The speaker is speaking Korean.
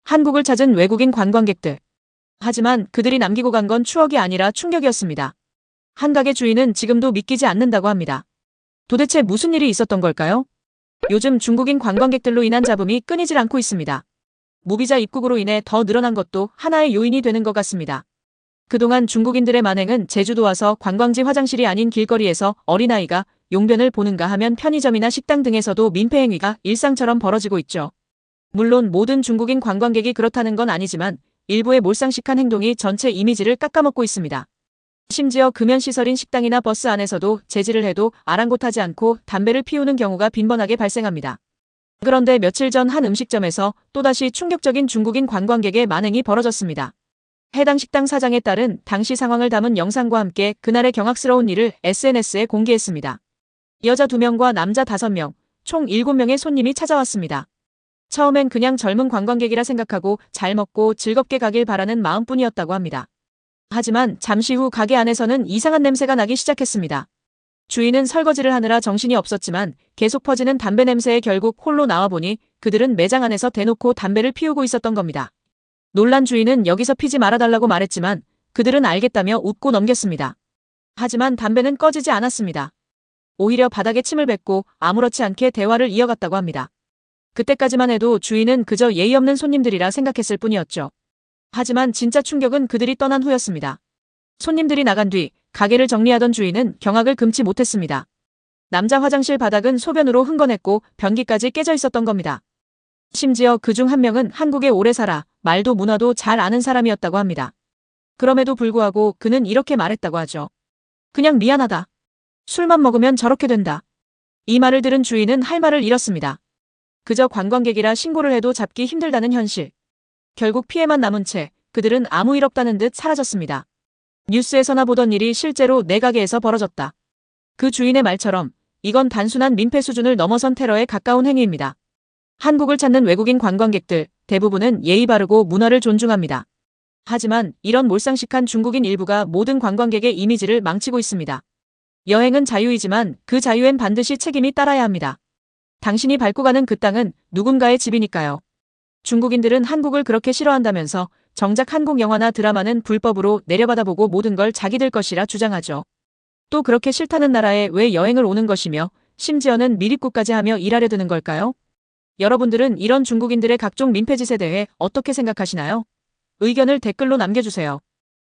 한국을 찾은 외국인 관광객들. 하지만 그들이 남기고 간 건 추억이 아니라 충격이었습니다. 한 가게 주인은 지금도 믿기지 않는다고 합니다. 도대체 무슨 일이 있었던 걸까요? 요즘 중국인 관광객들로 인한 잡음이 끊이질 않고 있습니다. 무비자 입국으로 인해 더 늘어난 것도 하나의 요인이 되는 것 같습니다. 그동안 중국인들의 만행은 제주도 와서 관광지 화장실이 아닌 길거리에서 어린아이가 용변을 보는가 하면 편의점이나 식당 등에서도 민폐 행위가 일상처럼 벌어지고 있죠. 물론 모든 중국인 관광객이 그렇다는 건 아니지만 일부의 몰상식한 행동이 전체 이미지를 깎아먹고 있습니다. 심지어 금연시설인 식당이나 버스 안에서도 제지를 해도 아랑곳하지 않고 담배를 피우는 경우가 빈번하게 발생합니다. 그런데 며칠 전 한 음식점에서 또다시 충격적인 중국인 관광객의 만행이 벌어졌습니다. 해당 식당 사장에 따른 당시 상황을 담은 영상과 함께 그날의 경악스러운 일을 SNS에 공개했습니다. 여자 2명과 남자 5명, 총 7명의 손님이 찾아왔습니다. 처음엔 그냥 젊은 관광객이라 생각하고 잘 먹고 즐겁게 가길 바라는 마음뿐이었다고 합니다. 하지만 잠시 후 가게 안에서는 이상한 냄새가 나기 시작했습니다. 주인은 설거지를 하느라 정신이 없었지만 계속 퍼지는 담배 냄새에 결국 홀로 나와보니 그들은 매장 안에서 대놓고 담배를 피우고 있었던 겁니다. 놀란 주인은 여기서 피지 말아달라고 말했지만 그들은 알겠다며 웃고 넘겼습니다. 하지만 담배는 꺼지지 않았습니다. 오히려 바닥에 침을 뱉고 아무렇지 않게 대화를 이어갔다고 합니다. 그때까지만 해도 주인은 그저 예의 없는 손님들이라 생각했을 뿐이었죠. 하지만 진짜 충격은 그들이 떠난 후였습니다. 손님들이 나간 뒤 가게를 정리하던 주인은 경악을 금치 못했습니다. 남자 화장실 바닥은 소변으로 흥건했고 변기까지 깨져 있었던 겁니다. 심지어 그중 한 명은 한국에 오래 살아 말도 문화도 잘 아는 사람이었다고 합니다. 그럼에도 불구하고 그는 이렇게 말했다고 하죠. 그냥 미안하다. 술만 먹으면 저렇게 된다. 이 말을 들은 주인은 할 말을 잃었습니다. 그저 관광객이라 신고를 해도 잡기 힘들다는 현실. 결국 피해만 남은 채 그들은 아무 일 없다는 듯 사라졌습니다. 뉴스에서나 보던 일이 실제로 내 가게에서 벌어졌다. 그 주인의 말처럼 이건 단순한 민폐 수준을 넘어선 테러에 가까운 행위입니다. 한국을 찾는 외국인 관광객들 대부분은 예의 바르고 문화를 존중합니다. 하지만 이런 몰상식한 중국인 일부가 모든 관광객의 이미지를 망치고 있습니다. 여행은 자유이지만 그 자유엔 반드시 책임이 따라야 합니다. 당신이 밟고 가는 그 땅은 누군가의 집이니까요. 중국인들은 한국을 그렇게 싫어한다면서 정작 한국 영화나 드라마는 불법으로 내려받아보고 모든 걸 자기들 것이라 주장하죠. 또 그렇게 싫다는 나라에 왜 여행을 오는 것이며 심지어는 미립국까지 하며 일하려 드는 걸까요? 여러분들은 이런 중국인들의 각종 민폐짓에 대해 어떻게 생각하시나요? 의견을 댓글로 남겨주세요.